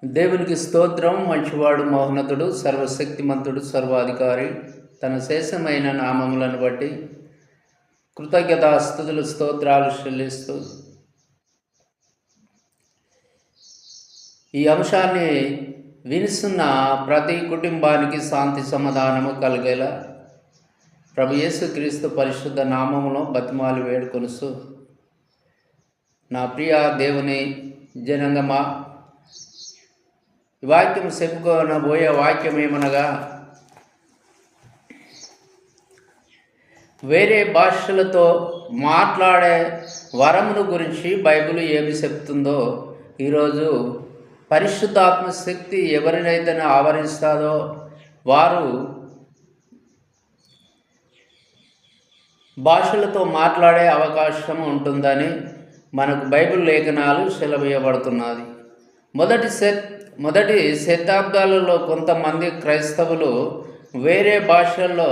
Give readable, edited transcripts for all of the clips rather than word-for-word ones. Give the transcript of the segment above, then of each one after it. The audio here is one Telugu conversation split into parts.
దేవునికి స్తోత్రం. మంచివాడు, మహోన్నతుడు, సర్వశక్తిమంతుడు, సర్వాధికారి, తన శేషమైన నామములను బట్టి కృతజ్ఞతాస్తుతులు స్తోత్రాలు చెల్లిస్తూ ఈ అంశాన్ని వినిస్తున్న ప్రతి కుటుంబానికి శాంతి సమాధానము కలిగేలా ప్రభు యేసుక్రీస్తు పరిశుద్ధ నామములో బతిమాలి వేడుకొలుస్తూ, నా ప్రియ దేవుని జనంగమా, ఈ వాక్యం చెప్పుకోనబోయే వాక్యం ఏమనగా, వేరే భాషలతో మాట్లాడే వరమును గురించి బైబిల్ ఏమి చెప్తుందో, ఈరోజు పరిశుద్ధాత్మ శక్తి ఎవరినైతే ఆవరిస్తాదో వారు భాషలతో మాట్లాడే అవకాశం ఉంటుందని మనకు బైబిల్ లేఖనాలు సెలవేయబడుతున్నది. మొదటి శతాబ్దాలలో కొంతమంది క్రైస్తవులు వేరే భాషల్లో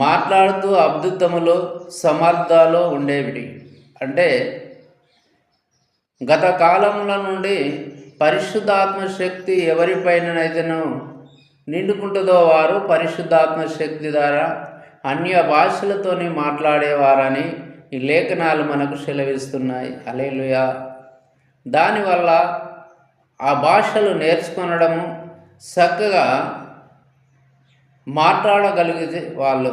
మాట్లాడుతూ అద్భుతములు సమర్థాలు ఉండేవి. అంటే గత కాలంలో నుండి పరిశుద్ధాత్మ శక్తి ఎవరిపైనైతేనో నిండుకుంటుందో వారు పరిశుద్ధాత్మ శక్తి ద్వారా అన్య భాషలతోని మాట్లాడేవారని ఈ లేఖనాలు మనకు సెలవిస్తున్నాయి. హల్లెలూయా. దానివల్ల ఆ భాషలు నేర్చుకొనడము, చక్కగా మాట్లాడగలిగితే వాళ్ళు,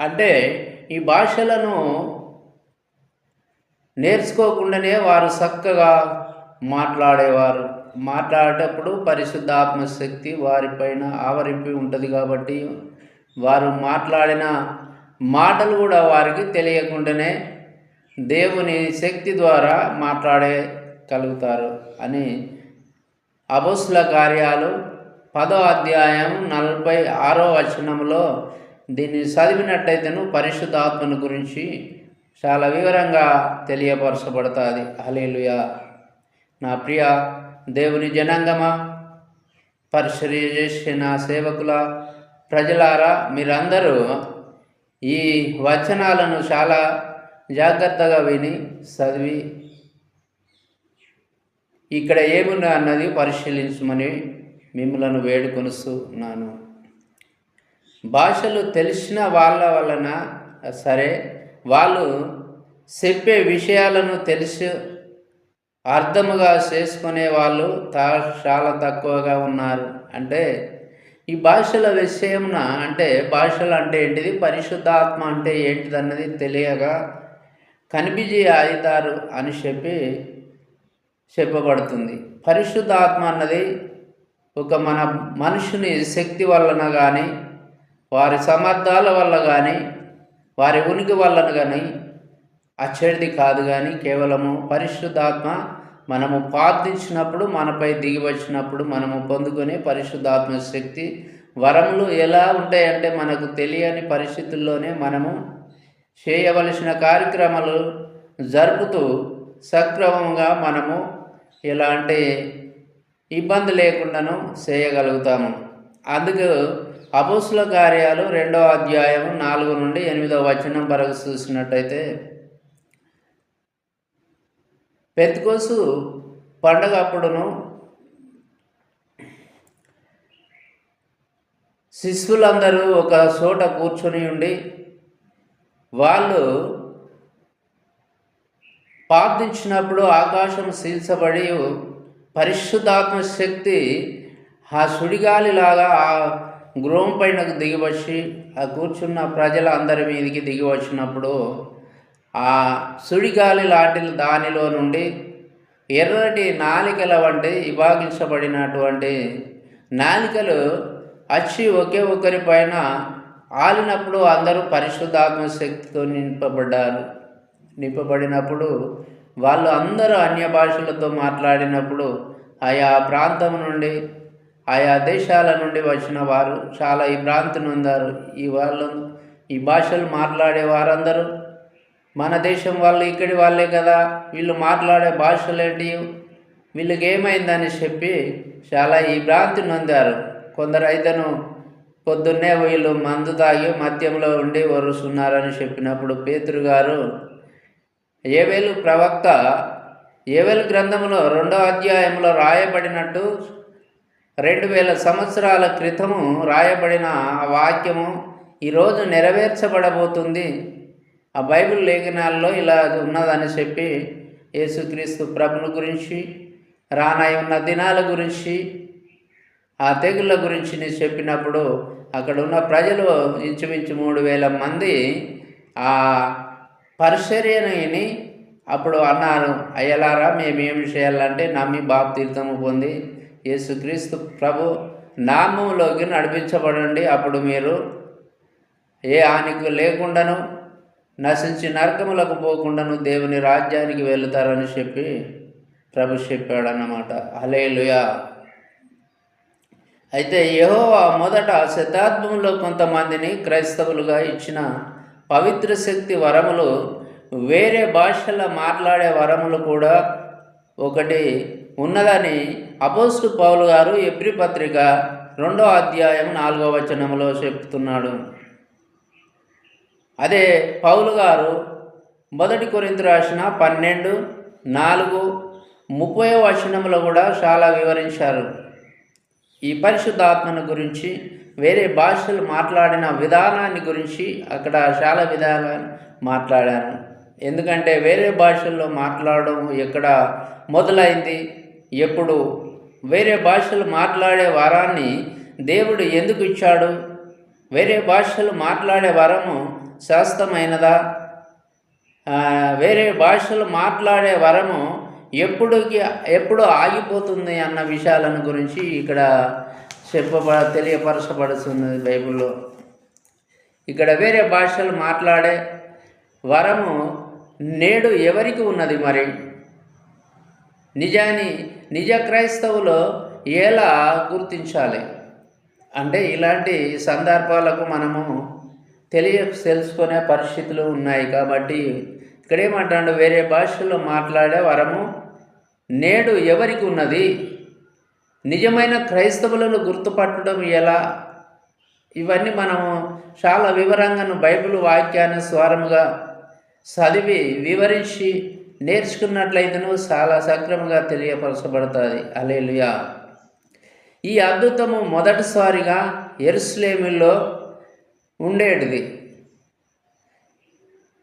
అంటే ఈ భాషలను నేర్చుకోకుండానే వారు చక్కగా మాట్లాడేటప్పుడు పరిశుద్ధాత్మ శక్తి వారిపైన ఆవరించి ఉంటుంది. కాబట్టి వారు మాట్లాడిన మాటలు కూడా వారికి తెలియకుండానే దేవుని శక్తి ద్వారా మాట్లాడగలుగుతారు అని అపోస్తలుల కార్యాలు 10వ అధ్యాయం 46వ వచనంలో దీన్ని చదివినట్టయితేను పరిశుద్ధాత్మను గురించి చాలా వివరంగా తెలియపరచబడుతుంది. హల్లెలూయా. నా ప్రియ దేవుని జనాంగమా, పరిచర్య చేసే నా సేవకుల ప్రజలారా, మీరందరూ ఈ వచనాలను చాలా జాగ్రత్తగా విని చదివి ఇక్కడ ఏమున్నా అన్నది పరిశీలించమని మిమ్మలను వేడుకొనుస్తున్నాను. భాషలు తెలిసిన వాళ్ళ వలన సరే, వాళ్ళు చెప్పే విషయాలను తెలిసి అర్థముగా చేసుకునే వాళ్ళు చాలా తక్కువగా ఉన్నారు. అంటే ఈ భాషల విషయమున, అంటే భాషలు అంటే ఏంటిది, పరిశుద్ధాత్మ అంటే ఏంటిది అన్నది తెలియగా కనిపించి అవుతారు అని చెప్పబడుతుంది. పరిశుద్ధాత్మ అన్నది ఒక మన మనుషుని శక్తి వలన కానీ, వారి సమర్థాల వల్ల కానీ, వారి ఉనికి వలన కానీ అచ్చడిది కాదు. కానీ కేవలము పరిశుద్ధాత్మ మనము ప్రార్థించినప్పుడు, మనపై దిగి వచ్చినప్పుడు మనము పొందుకునే పరిశుద్ధాత్మ శక్తి వరములు ఎలా ఉంటాయంటే, మనకు తెలియని పరిస్థితుల్లోనే మనము చేయవలసిన కార్యక్రమాలు జరుపుతూ సక్రమంగా మనము ఎలాంటి ఇబ్బంది లేకుండాను చేయగలుగుతాము. అందుకు అపోస్తలుల కార్యాలు 2వ అధ్యాయం 4 నుండి 8వ వచనం వరకు చూసినట్టయితే, పెంతెకోస్తు పండగ అప్పుడును శిష్యులందరూ ఒక చోట కూర్చొని ఉండి వాళ్ళు ప్రార్థించినప్పుడు ఆకాశం చీల్చబడి పరిశుద్ధాత్మ శక్తి ఆ సుడిగాలిలాగా ఆ గృహం పైనకు దిగివచ్చి ఆ కూర్చున్న ప్రజల అందరి మీదకి దిగి వచ్చినప్పుడు ఆ సుడిగాలి లాంటి దానిలో నుండి ఎర్రటి నాలికల వంటి విభాగించబడినటువంటి నాలికలు వచ్చి ఒకే ఒక్కరి పైన ఆలినప్పుడు అందరూ పరిశుద్ధాత్మ శక్తితో నింపబడినప్పుడు వాళ్ళు అందరూ అన్య భాషలతో మాట్లాడినప్పుడు ఆయా ప్రాంతం నుండి, ఆయా దేశాల నుండి వచ్చిన వారు చాలా ఈ ప్రాంతం ఉన్నారు. ఈ భాషలు మాట్లాడే వారందరూ మన దేశం వాళ్ళు, ఇక్కడి వాళ్ళే కదా, వీళ్ళు మాట్లాడే భాషలేంటి, వీళ్ళకి ఏమైందని చెప్పి చాలా ఈ భ్రాంతి నొందారు. కొందరు అయితేను పొద్దున్నే వీళ్ళు మందు తాగి మద్యంలో ఉండి వరుస్తున్నారని చెప్పినప్పుడు పేతురు గారు ప్రవక్త ఏవేలు గ్రంథంలో 2వ అధ్యాయంలో రాయబడినట్టు 2000 సంవత్సరాల క్రితము రాయబడిన ఆ వాక్యము ఈరోజు నెరవేర్చబడబోతుంది. ఆ బైబిల్ లేఖనాల్లో ఇలా ఉన్నదని చెప్పి యేసుక్రీస్తు ప్రభుని గురించి, రానై ఉన్న దినాల గురించి, ఆ తెగుళ్ళ గురించి నేను చెప్పినప్పుడు అక్కడ ఉన్న ప్రజలు ఇంచుమించు 3000 మంది ఆ పరిచర్యని అప్పుడు అన్నారు, అయ్యలారా మేమేమి చేయాలంటే నమ్మి బాప్తీర్థము పొంది యేసుక్రీస్తు ప్రభు నామములోకి నడిపించబడండి, అప్పుడు మీరు ఏ హానికి లేకుండాను నశించి నరకములకు పోకుండాను దేవుని రాజ్యానికి వెళుతారని చెప్పి ప్రభు చెప్పాడన్నమాట. హల్లెలూయా. అయితే యెహోవా మొదట శతాబ్దంలో కొంతమందిని క్రైస్తవులుగా ఇచ్చిన పవిత్ర శక్తి వరములు, వేరే భాషల మాట్లాడే వరములు కూడా ఒకటి ఉన్నదని అపోస్తలుడు పౌలు గారు ఎబ్రీ పత్రిక 2వ అధ్యాయం 4వ వచనంలో చెప్తున్నాడు. అదే పౌలు గారు 1 కొరింథీ రాసిన 12:4, 30వ వచనంలో కూడా చాలా వివరించారు. ఈ పరిశుద్ధాత్మను గురించి, వేరే భాషలు మాట్లాడిన విధానాన్ని గురించి అక్కడ చాలా విధానాలు మాట్లాడాను. ఎందుకంటే వేరే భాషల్లో మాట్లాడడం ఎక్కడ మొదలైంది, ఎప్పుడు, వేరే భాషలు మాట్లాడే వరాన్ని దేవుడు ఎందుకు ఇచ్చాడు, వేరే భాషలు మాట్లాడే వరము శాస్త్రమైనదా, వేరే భాషలు మాట్లాడే వరము ఎప్పుడు ఆగిపోతుంది అన్న విషయాలను గురించి ఇక్కడ తెలియపరచబడుతున్నది బైబిల్లో. ఇక్కడ వేరే భాషలు మాట్లాడే వరము నేడు ఎవరికి ఉన్నది మరి? నిజ క్రైస్తవులు ఎలా గుర్తించాలి అంటే, ఇలాంటి సందర్భాలకు మనము తెలుసుకునే పరిస్థితులు ఉన్నాయి. కాబట్టి ఇక్కడ ఏమంటాడు, వేరే భాషల్లో మాట్లాడే వరము నేడు ఎవరికి ఉన్నది? నిజమైన క్రైస్తవులను గుర్తుపట్టడం ఎలా? ఇవన్నీ మనము చాలా వివరంగా బైబిల్ వాక్యాన్ని స్వరముగా చదివి వివరించి నేర్చుకున్నట్లయితేను చాలా సక్రమంగా తెలియపరచబడుతుంది. హల్లెలూయా. ఈ అద్భుతము మొదటిసారిగా యెరూషలేములో ఉండేటిది.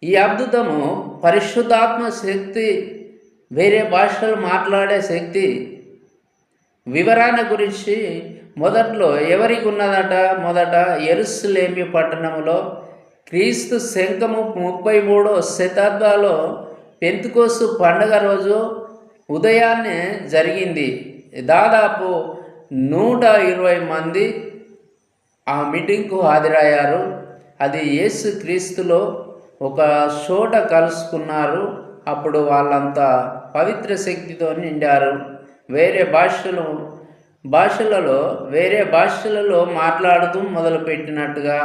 ఈ అద్భుతము పరిశుద్ధాత్మ శక్తి, వేరే భాషలు మాట్లాడే శక్తి వివరణ గురించి మొదట్లో ఎవరికి ఉన్నదట? మొదట యెరూషలేము పట్టణంలో క్రీస్తు శకము 33వ శతాబ్దంలో పెంతెకోస్తు పండుగ రోజు ఉదయాన్నే జరిగింది. దాదాపు 120 మంది ఆ మీటింగ్కు హాజరయ్యారు. అది యేసు క్రీస్తులో ఒక చోట కలుసుకున్నారు. అప్పుడు వాళ్ళంతా పవిత్ర శక్తితో నిండారు. వేరే భాషలలో మాట్లాడుతూ మొదలుపెట్టినట్టుగా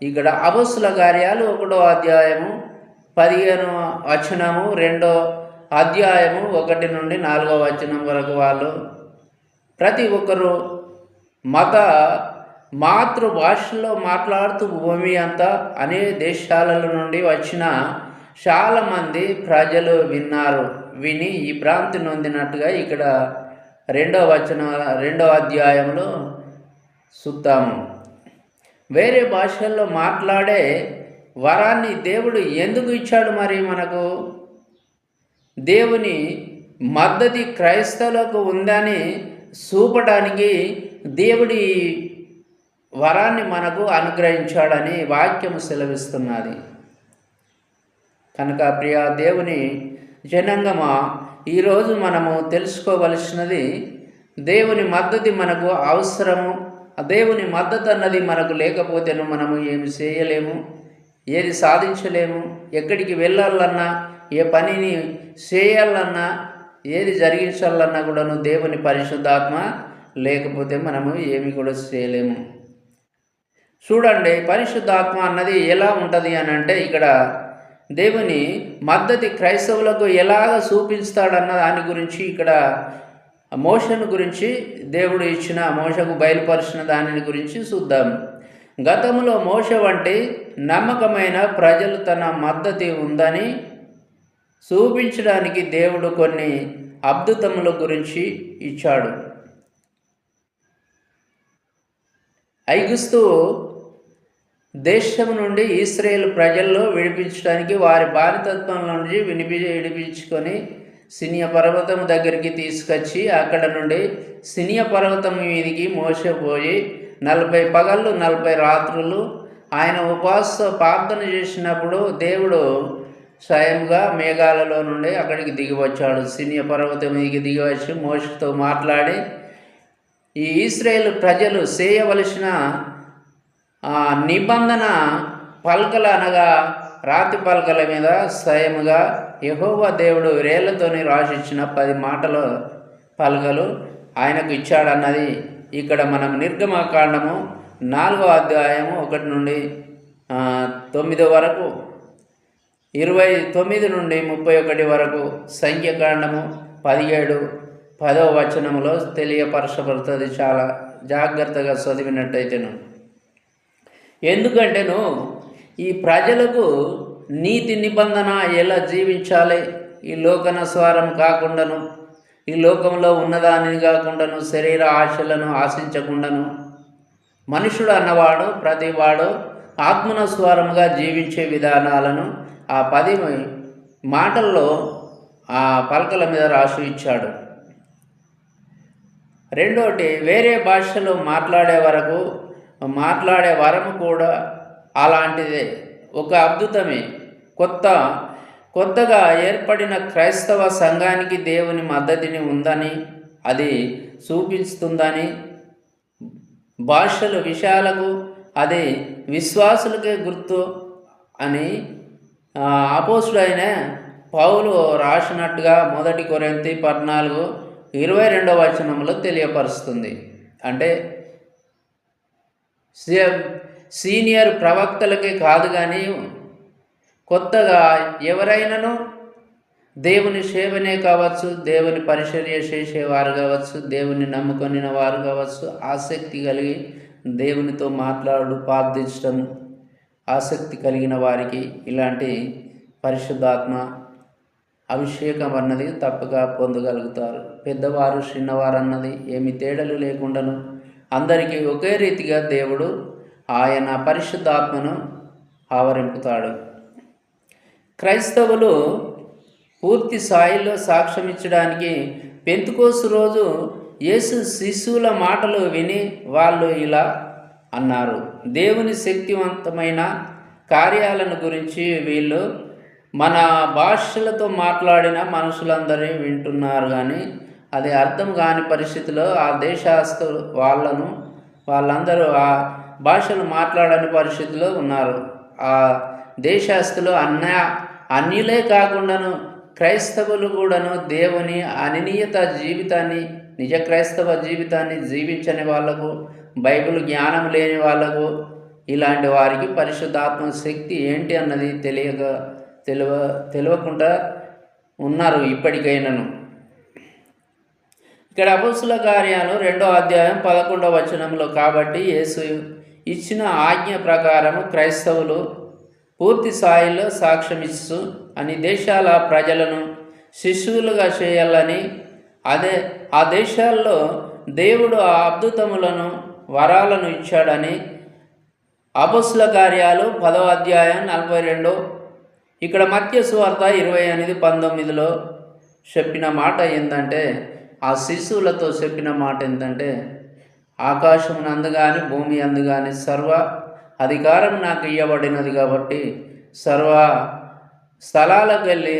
ఇక్కడ అపొస్తలుల కార్యాలు 1వ అధ్యాయము 15వ వచనము, 2వ అధ్యాయము 1 నుండి 4వ వచనం వరకు వాళ్ళు ప్రతి ఒక్కరూ మాతృభాషలో మాట్లాడుతూ భూమి అంతా అనేక దేశాల నుండి వచ్చిన చాలామంది ప్రజలు విని ఈ భ్రాంతి నొందినట్టుగా ఇక్కడ 2వ అధ్యాయంలో చూద్దాము. వేరే భాషల్లో మాట్లాడే వరాన్ని దేవుడు ఎందుకు ఇచ్చాడు మరి మనకు? దేవుని మద్దతు క్రైస్తవులకు ఉందని చూపడానికి దేవుడి వరాన్ని మనకు అనుగ్రహించాడని వాక్యం సెలవిస్తున్నది. కనుక ప్రియ దేవుని జనాంగమా, ఈరోజు మనము తెలుసుకోవలసినది, దేవుని మద్దతు మనకు అవసరము. దేవుని మద్దతు అన్నది మనకు లేకపోతేను మనము ఏమి చేయలేము, ఏది సాధించలేము. ఎక్కడికి వెళ్ళాలన్నా, ఏ పనిని చేయాలన్నా, ఏది జరిగించాలన్నా కూడాను దేవుని పరిశుద్ధాత్మ లేకపోతే మనము ఏమి కూడా చేయలేము. చూడండి, పరిశుద్ధాత్మ అన్నది ఎలా ఉంటుంది అని అంటే, ఇక్కడ దేవుని మద్దతు క్రైస్తవులకు ఎలాగ చూపిస్తాడన్న దాని గురించి, ఇక్కడ మోషను గురించి దేవుడు ఇచ్చిన, మోషకు బయలుపరిచిన దానిని గురించి చూద్దాం. గతంలో మోష వంటి నమ్మకమైన ప్రజలు తన మద్దతు ఉందని చూపించడానికి దేవుడు కొన్ని అద్భుతముల గురించి ఇచ్చాడు. ఐగుస్తు దేశం నుండి ఇశ్రాయేలు ప్రజల్లో విడిపించడానికి వారి బానితత్వం నుండి విడిపించుకొని సినియ పర్వతం దగ్గరికి తీసుకొచ్చి అక్కడ నుండి సినియ పర్వతం మీదికి మోసపోయి 40 పగళ్ళు 40 రాత్రులు ఆయన ఉపవాస ప్రార్థన చేసినప్పుడు దేవుడు స్వయంగా మేఘాలలో నుండి అక్కడికి దిగి వచ్చాడు. సినియ పర్వతం మీదకి దిగి వచ్చి మోషతో మాట్లాడి ఈ ఇశ్రాయేలు ప్రజలు చేయవలసిన నిబంధన పలకలు అనగా రాతి పలకల మీద స్వయముగా యెహోవా దేవుడు వేళ్లతోని రాసిచ్చిన 10 మాటల పలకలు ఆయనకు ఇచ్చాడన్నది ఇక్కడ మనం నిర్గమకాండము 4వ అధ్యాయము 1 నుండి 9 వరకు, 29 నుండి 31 వరకు, సంఖ్యాకాండము 17 10వ వచనములో తెలియపరచబడుతుంది. చాలా జాగ్రత్తగా చదివినట్టయితేను. ఎందుకంటేను ఈ ప్రజలకు నీతి నిబంధన ఎలా జీవించాలి, ఈ లోకనస్వారం కాకుండాను, ఈ లోకంలో ఉన్నదానిని కాకుండాను, శరీర ఆశలను ఆశించకుండాను, మనుషుడు అన్నవాడు ప్రతివాడు ఆత్మనస్వారముగా జీవించే విధానాలను ఆ 10 మాటల్లో ఆ పలకల మీద రాసి ఇచ్చాడు. రెండోటి, వేరే భాషలో మాట్లాడే వరము కూడా అలాంటిదే, ఒక అద్భుతమే. కొత్తగా ఏర్పడిన క్రైస్తవ సంఘానికి దేవుని మద్దతుని ఉందని, అది చూపిస్తుందని, భాషల విషయాలకు అది విశ్వాసులకే గుర్తు అని అపోస్తుడైన పౌలు రాసినట్టుగా 1 కొరింథీ 14:22 వచనంలో తెలియపరుస్తుంది. అంటే సీనియర్ ప్రవక్తలకే కాదు కానీ కొత్తగా ఎవరైనాను దేవుని సేవనే కావచ్చు, దేవుని పరిచర్య చేసేవారు కావచ్చు, దేవుని నమ్ముకొనిన వారు కావచ్చు, ఆసక్తి కలిగి దేవునితో ప్రార్థించడం ఆసక్తి కలిగిన వారికి ఇలాంటి పరిశుద్ధాత్మ అభిషేకం అన్నది తప్పగా పొందగలుగుతారు. పెద్దవారు చిన్నవారు అన్నది ఏమి తేడాలు లేకుండాను అందరికీ ఒకే రీతిగా దేవుడు ఆయన పరిశుద్ధాత్మను ఆవరింపుతాడు. క్రైస్తవులు పూర్తి స్థాయిలో సాక్ష్యమిచ్చడానికి పెంతెకోస్తు రోజు యేసు శిష్యుల మాటలు విని వాళ్ళు ఇలా అన్నారు. దేవుని శక్తివంతమైన కార్యాలను గురించి వీళ్ళు మన భాషలతో మాట్లాడిన మనుషులందరూ వింటున్నారు, కానీ అది అర్థం కాని పరిస్థితిలో ఆ దేశస్థులు వాళ్ళందరూ ఆ భాషలు మాట్లాడని పరిస్థితిలో ఉన్నారు. ఆ దేశస్థులు అన్యులే కాకుండాను క్రైస్తవులు కూడాను దేవుని అనియత జీవితాన్ని, నిజ క్రైస్తవ జీవితాన్ని జీవించని వాళ్లకు, బైబిల్ జ్ఞానం లేని వాళ్లకు, ఇలాంటి వారికి పరిశుద్ధాత్మ శక్తి ఏంటి అన్నది తెలియకుండా ఉన్నారు ఇప్పటికైనాను. ఇక్కడ అపొస్తలుల కార్యాలు 2వ అధ్యాయం 11వ వచనంలో, కాబట్టి యేసు ఇచ్చిన ఆజ్ఞ ప్రకారము క్రైస్తవులు పూర్తి స్థాయిలో సాక్ష్యమిస్తూ అన్ని దేశాల ప్రజలను శిష్యులుగా చేయాలని, ఆ దేశాల్లో దేవుడు ఆ అద్భుతములను వరాలను ఇచ్చాడని అపొస్తలుల కార్యాలు 10వ అధ్యాయం 42, ఇక్కడ మత్తయి సువార్త 28:19లో చెప్పిన మాట ఏంటంటే, ఆ శిశువులతో చెప్పిన మాట ఏంటంటే, ఆకాశం అందుగాని భూమి అందుగాని సర్వ అధికారం నాకు ఇవ్వబడినది కాబట్టి సర్వ స్థలాలకు వెళ్ళి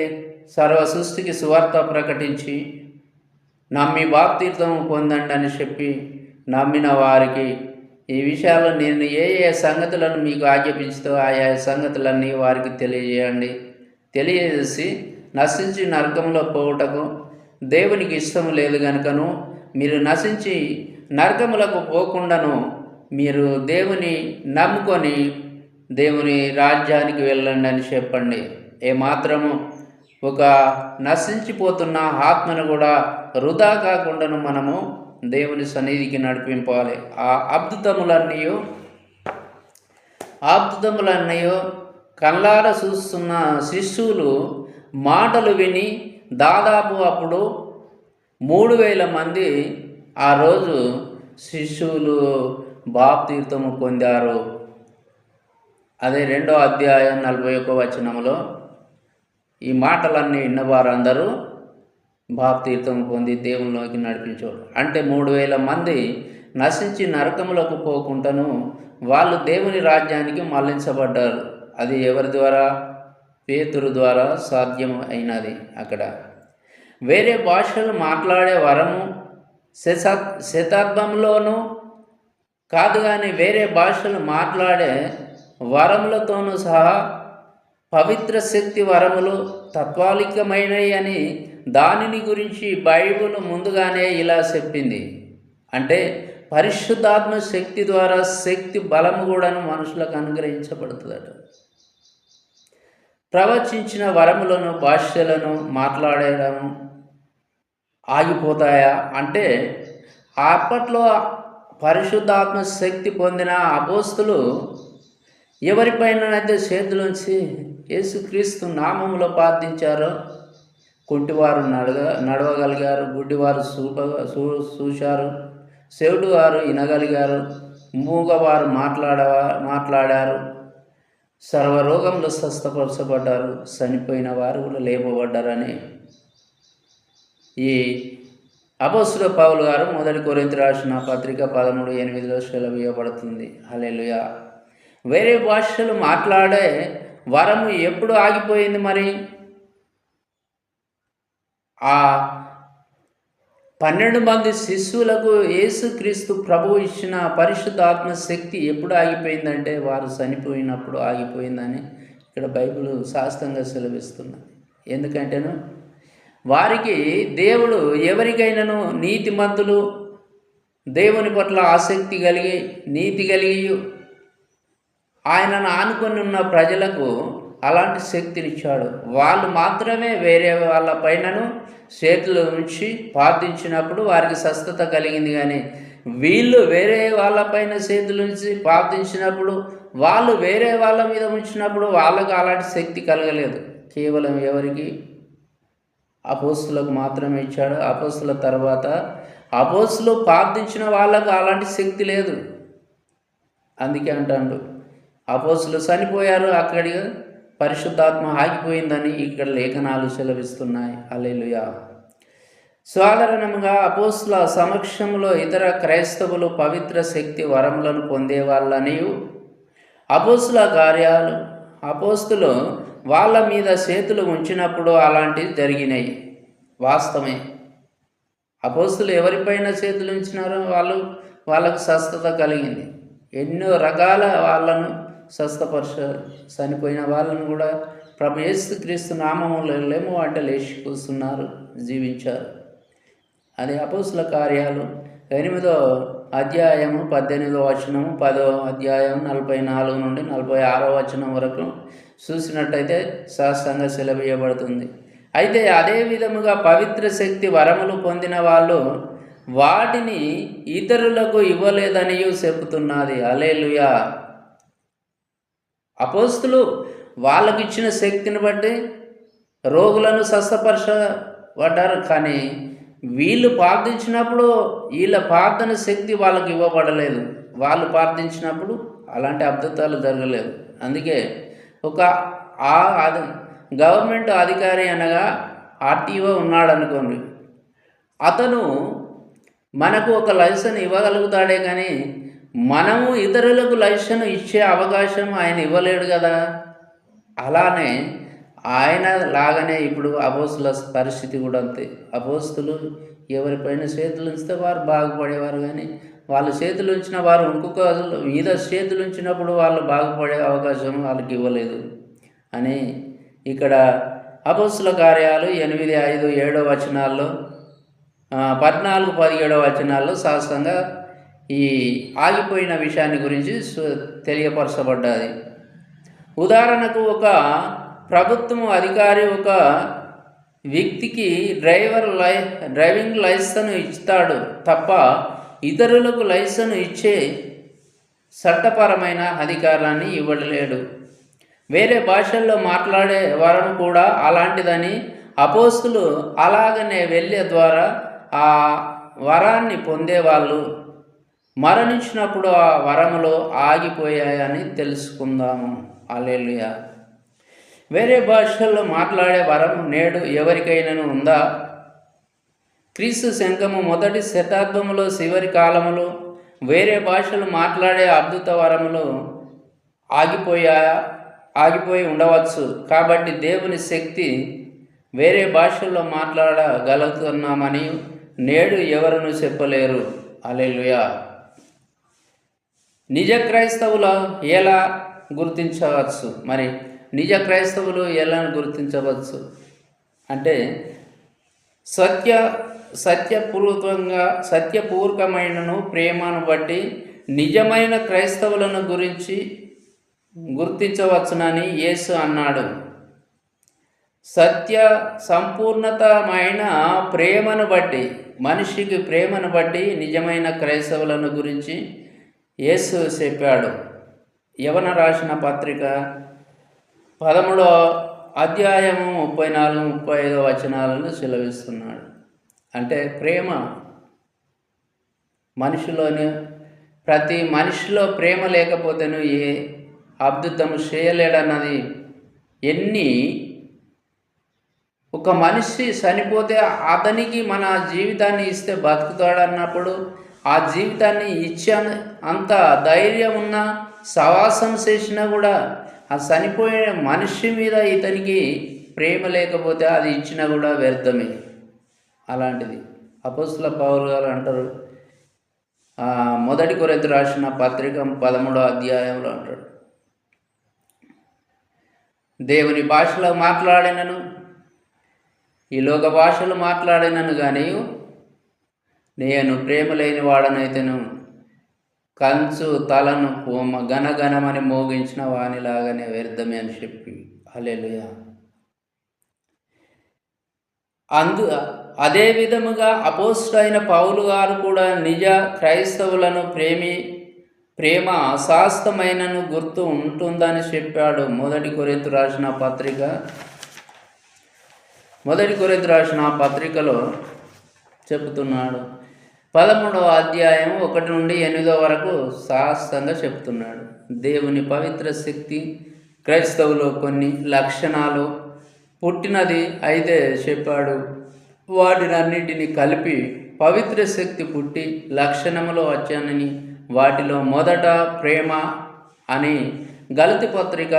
సర్వ సృష్టికి సువార్త ప్రకటించి నమ్మి బాప్తిస్మం పొందండి అని చెప్పి నమ్మిన వారికి ఈ విషయాలు నేను ఏ సంగతులను మీకు ఆజ్ఞాపించుతో ఆయా సంగతులన్నీ వారికి తెలియజేసి నశించి నరకంలో పోవుటకు దేవునికి ఇష్టం లేదు కనుకను మీరు నశించి నరకములకు పోకుండాను మీరు దేవుని నమ్ముకొని దేవుని రాజ్యానికి వెళ్ళండి అని చెప్పండి. ఏమాత్రము ఒక నశించిపోతున్న ఆత్మను కూడా వృధా కాకుండాను మనము దేవుని సన్నిధికి నడిపింపాలి. ఆ అద్భుతములన్నీ కళ్ళార చూస్తున్న శిష్యులు మాటలు విని దాదాపు అప్పుడు 3000 మంది ఆ రోజు శిష్యులు బాప్తీర్థము పొందారు. అదే 2వ అధ్యాయం 41వ వచనంలో ఈ మాటలన్నీ విన్నవారందరూ బాప్తీర్థం పొంది దేవునిలోకి నడిపించాడు. అంటే 3000 మంది నశించి నరకములకు పోకుండాను వాళ్ళు దేవుని రాజ్యానికి మళ్లించబడ్డారు. అది ఎవరి ద్వారా? పేతురు ద్వారా సాధ్యం అయినది. అక్కడ వేరే భాషలు మాట్లాడే వరము శతాబ్దంలోనూ కాదు, కానీ వేరే భాషలు మాట్లాడే వరములతోనూ సహా పవిత్ర శక్తి వరములు తత్వాలికమైనవి అని దానిని గురించి బైబిల్ ముందుగానే ఇలా చెప్పింది. అంటే పరిశుద్ధాత్మ శక్తి ద్వారా శక్తి బలము కూడాను మనుషులకు అనుగ్రహించబడుతుందట. ప్రవచించిన వరములను భాషలను మాట్లాడడం ఆగిపోతాయా అంటే, అప్పట్లో పరిశుద్ధాత్మ శక్తి పొందిన అపోస్తులు ఎవరిపైనైతే చేతులుంచి యేసుక్రీస్తు నామములో ప్రార్థించారో కుంటివారు నడవగలిగారు, గుడ్డివారు చూశారు, చెవిటివారు వినగలిగారు, మూగవారు మాట్లాడారు, సర్వరోగంలో స్వస్థపరచబడ్డారు, చనిపోయిన వారు కూడా లేపబడ్డారని ఈ అపోస్తలుడు పౌలు గారు 1 కొరింథీ రాసిన పత్రిక 13:8 సెలవీయబడుతుంది. హల్లెలూయా. వేరే భాషలు మాట్లాడే వరము ఎప్పుడు ఆగిపోయింది? మరి ఆ 12 మంది శిష్యులకు యేసుక్రీస్తు ప్రభువు ఇచ్చిన పరిశుద్ధాత్మ శక్తి ఎప్పుడు ఆగిపోయిందంటే వారు చనిపోయినప్పుడు ఆగిపోయిందని ఇక్కడ బైబిల్ శాస్త్రంగా సెలవిస్తున్నది. ఎందుకంటేను వారికి దేవుడు ఎవరికైనాను నీతిమంతులు, దేవుని పట్ల ఆసక్తి కలిగి నీతి కలిగి ఆయనను ఆనుకొని ఉన్న ప్రజలకు అలాంటి శక్తినిచ్చాడు. వాళ్ళు మాత్రమే వేరే వాళ్ళ పైనను చేతులు ఉంచి ప్రార్థించినప్పుడు వారికి స్వస్థత కలిగింది. కానీ వీళ్ళు వేరే వాళ్ళపైన చేతులు ఉంచి ప్రార్థించినప్పుడు, వాళ్ళు వేరే వాళ్ళ మీద ఉంచినప్పుడు వాళ్ళకు అలాంటి శక్తి కలగలేదు. కేవలం ఎవరికి? అపోస్తులకు మాత్రమే ఇచ్చాడు. అపోస్తుల తర్వాత అపోస్తులు ప్రార్థించిన వాళ్ళకు అలాంటి శక్తి లేదు. అందుకే అంటాడు అపోస్తులు చనిపోయారు, అక్కడి పరిశుద్ధాత్మ ఆగిపోయిందని ఇక్కడ లేఖనాలు సెలవిస్తున్నాయి. హల్లెలూయా. సాధారణంగా అపోస్తుల సమక్షంలో ఇతర క్రైస్తవులు పవిత్ర శక్తి వరములను పొందేవాళ్ళని అపోస్తుల కార్యాలు అపోస్తులు వాళ్ళ మీద చేతులు ఉంచినప్పుడు అలాంటివి జరిగినాయి. వాస్తవమే. అపోస్తులు ఎవరిపైన చేతులు ఉంచినారో వాళ్ళకు స్వస్థత కలిగింది. ఎన్నో రకాల వాళ్ళను స్వస్థపరిచారు. చనిపోయిన వాళ్ళను కూడా ప్రభు యేసుక్రీస్తు నామములో లేము అంటే లేచి కూస్తున్నారు, జీవించారు. అది అపోస్తుల కార్యాలు 8వ అధ్యాయము 18వ వచనము, 10వ అధ్యాయం 44 నుండి 46వ వచనం వరకు చూసినట్టయితే శాస్త్రంగా సెలవీయబడుతుంది. అయితే అదే విధముగా పవిత్ర శక్తి వరములు పొందిన వాళ్ళు వాటిని ఇతరులకు ఇవ్వలేదని చెబుతున్నది. హల్లెలూయా. అపోస్తులు వాళ్ళకిచ్చిన శక్తిని బట్టి రోగులను స్వస్థపరచబడ్డారు. కానీ వీళ్ళు ప్రార్థించినప్పుడు వీళ్ళ ప్రార్థన శక్తి వాళ్ళకి ఇవ్వబడలేదు. వాళ్ళు ప్రార్థించినప్పుడు అలాంటి అద్భుతాలు జరగలేదు. అందుకే ఒక గవర్నమెంట్ అధికారి అనగా ఆర్టీఓ ఉన్నాడు అనుకోండి, అతను మనకు ఒక లైసెన్స్ ఇవ్వగలుగుతాడే కానీ మనము ఇతరులకు లైసెన్స్ ఇచ్చే అవకాశం ఆయన ఇవ్వలేడు కదా. అలానే ఆయన లాగానే ఇప్పుడు అపోస్తుల పరిస్థితి కూడా అంతే. అపోస్తులు ఎవరిపైన చేతులు ఉంచితే వారు బాగుపడేవారు, కానీ వాళ్ళు చేతులు ఉంచిన వారు ఇంకొక మీద చేతులు ఉంచినప్పుడు వాళ్ళు బాగుపడే అవకాశం వాళ్ళకి ఇవ్వలేదు అని ఇక్కడ అపోస్తుల కార్యాలు 8, 5, 7 వచనాల్లో 14, 17 వచనాల్లో శాస్త్రంగా ఈ ఆగిపోయిన విషయాన్ని గురించి తెలియపరచబడ్డది. ఉదాహరణకు ఒక ప్రభుత్వం అధికారి ఒక వ్యక్తికి డ్రైవింగ్ లైసెన్స్ ఇస్తాడు తప్ప ఇతరులకు లైసెన్స్ ఇచ్చే చట్టపరమైన అధికారాన్ని ఇవ్వలేడు. వేరే భాషల్లో మాట్లాడే వరం కూడా అలాంటిదని అపోస్తులు అలాగనే వెళ్ళే ద్వారా ఆ వరాన్ని పొందేవాళ్ళు. మరణించినప్పుడు ఆ వరములు ఆగిపోయాయని తెలుసుకుందాము. హల్లెలూయా. వేరే భాషల్లో మాట్లాడే వరం నేడు ఎవరికైనాను ఉందా? క్రీస్తు శంఖము మొదటి శతాబ్దంలో చివరి కాలంలో వేరే భాషలు మాట్లాడే అద్భుత వరములు ఆగిపోయి ఉండవచ్చు. కాబట్టి దేవుని శక్తి వేరే భాషల్లో మాట్లాడగలుగుతున్నామని నేడు ఎవరును చెప్పలేరు. హల్లెలూయా. నిజ క్రైస్తవులు ఎలా గుర్తించవచ్చు? మరి నిజ క్రైస్తవులు ఎలా గుర్తించవచ్చు అంటే సత్యపూర్వకమైనను ప్రేమను బట్టి నిజమైన క్రైస్తవులను గురించి గుర్తించవచ్చునని యేసు అన్నాడు. సంపూర్ణతమైన ప్రేమను బట్టి, మనిషికి ప్రేమను బట్టి నిజమైన క్రైస్తవులను గురించి యేసు చెప్పాడు. యవన రాసిన పత్రిక 13వ అధ్యాయము 34-35 వచనాలను సెలవిస్తున్నాడు. అంటే ప్రేమ మనిషిలోని ప్రతి మనిషిలో ప్రేమ లేకపోతేను ఏ అద్భుతము చేయలేడన్నది. ఒక మనిషి చనిపోతే అతనికి మన జీవితాన్ని ఇస్తే బతుకుతాడన్నప్పుడు ఆ జీవితాన్ని ఇచ్చాను అంత ధైర్యం ఉన్న సవాసం చేసినా కూడా ఆ చనిపోయే మనిషి మీద ఇతనికి ప్రేమ లేకపోతే అది ఇచ్చినా కూడా వ్యర్థమే. అలాంటిది అపోస్తల పౌలు గారు అంటారు, మొదటి కొరింథీయులకు రాసిన పత్రిక 13వ అధ్యాయంలో అంటాడు, దేవుని భాషలో మాట్లాడినను ఈ లోక భాషలు మాట్లాడినను కానీ నేను ప్రేమ లేని వాడనైతేను కంచు తలను గనగనమని మోగించిన వానిలాగానే వ్యర్థమే అని చెప్పి. హల్లెలూయా. అదే విధముగా అపోస్తలుడైన పౌలు గారు కూడా నిజ క్రైస్తవులను ప్రేమ అశాస్త్రమైనను గుర్తు ఉంటుందని చెప్పాడు. మొదటి కొరింథీయులకు రాసిన పత్రికలో చెబుతున్నాడు. 13వ అధ్యాయం 1-8 వరకు శాస్త్రంగా చెప్తున్నాడు. దేవుని పవిత్ర శక్తి క్రైస్తవులో కొన్ని లక్షణాలు పుట్టినది అయితే చెప్పాడు. వాటినన్నిటిని కలిపి పవిత్ర శక్తి పుట్టి లక్షణములు వచ్చానని వాటిలో మొదట ప్రేమ అని గలతీ పత్రిక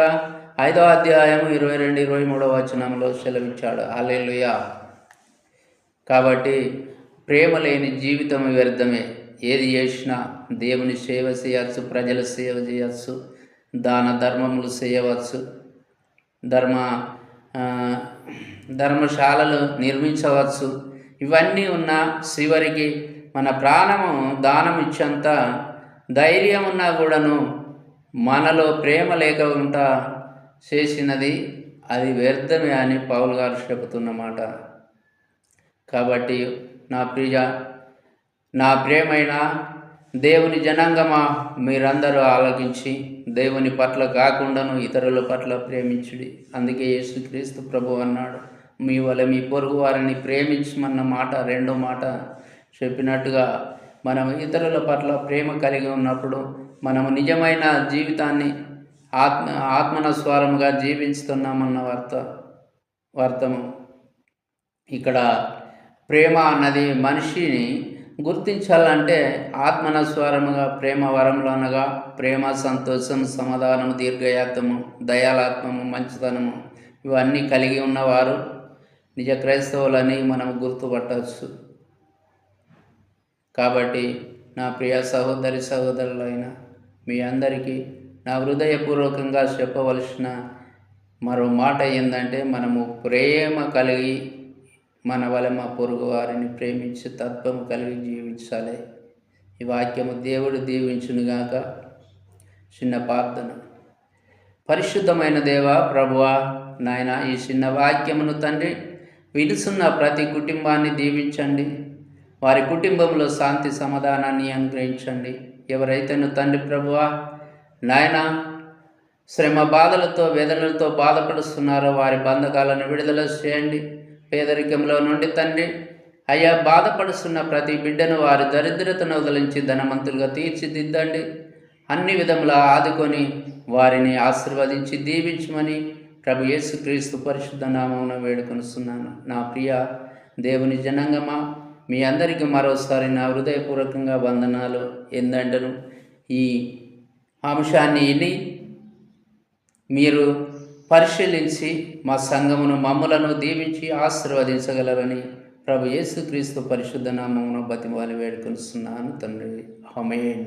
5వ అధ్యాయం 22-23 వచనంలో సెలవిచ్చాడు. హల్లెలూయా. కాబట్టి ప్రేమ లేని జీవితం వ్యర్థమే. ఏది చేసినా దేవుని సేవ చేయవచ్చు, ప్రజల సేవ చేయవచ్చు, దాన ధర్మములు చేయవచ్చు, ధర్మశాలలు నిర్మించవచ్చు. ఇవన్నీ ఉన్న చివరికి మన ప్రాణము దానం ఇచ్చేంత ధైర్యం ఉన్నా కూడాను మనలో ప్రేమ లేకుండా చేసినది అది వ్యర్థమే అని పౌలు గారు చెబుతున్నమాట. కాబట్టి నా ప్రియమైన దేవుని జనాంగమా, మీరందరూ ఆలకించి దేవుని పట్ల కాకుండాను ఇతరుల పట్ల ప్రేమించుడి. అందుకే యేసుక్రీస్తు ప్రభు అన్నాడు, మీ వల్ల మీ పొరుగు వారిని ప్రేమించమన్న మాట రెండో మాట చెప్పినట్టుగా మనం ఇతరుల పట్ల ప్రేమ కలిగి ఉన్నప్పుడు మనము నిజమైన జీవితాన్ని ఆత్మనస్వరముగా జీవిస్తున్నామన్న అర్థము. ఇక్కడ ప్రేమ అన్నది మనిషిని గుర్తించాలంటే ఆత్మనస్వరముగా ప్రేమ వరములు అనగా ప్రేమ, సంతోషం, సమాధానము, దీర్ఘయాత్మము, దయాళత్వము, మంచితనము ఇవన్నీ కలిగి ఉన్నవారు నిజ క్రైస్తవులని మనం గుర్తుపట్టవచ్చు. కాబట్టి నా ప్రియ సహోదరులైన మీ అందరికీ నా హృదయపూర్వకంగా చెప్పవలసిన మరో మాట ఏంటంటే, మనము ప్రేమ కలిగి మన వల్ల మా పొరుగు వారిని ప్రేమించి తత్వము కలిగి జీవించాలి. ఈ వాక్యము దేవుడు దీవించునుగాక. చిన్న ప్రార్థన. పరిశుద్ధమైన దేవా, ప్రభువా, నాయన, ఈ చిన్న వాక్యమును తండ్రి విడుచున్న ప్రతి కుటుంబాన్ని దీవించండి. వారి కుటుంబంలో శాంతి సమాధానాన్ని అనుగ్రహించండి. ఎవరైతేను తండ్రి ప్రభువా నాయన శ్రమ బాధలతో వేదనలతో బాధపడుస్తున్నారో వారి బంధకాలను విడుదల చేయండి. పేదరికంలో నుండి తండ్రి అయ్యా, బాధపడుతున్న ప్రతి బిడ్డను వారి దరిద్రతను వదిలించి ధనవంతులుగా తీర్చిదిద్దండి. అన్ని విధములా ఆదుకొని వారిని ఆశీర్వదించి దీవించమని ప్రభు యేసుక్రీస్తు పరిశుద్ధ నామమున వేడుకొనుస్తున్నాను. నా ప్రియ దేవుని జనాంగమా, మీ అందరికీ మరోసారి నా హృదయపూర్వకంగా వందనాలు. ఏందంటను ఈ అంశాన్ని విని మీరు పరిశీలించి మా సంఘమును మమ్ములను దీవించి ఆశీర్వదించగలరని ప్రభు యేసుక్రీస్తు పరిశుద్ధ నామమున బతిమాలి వేడుకొనుస్తున్నాను తండ్రి. ఆమేన్.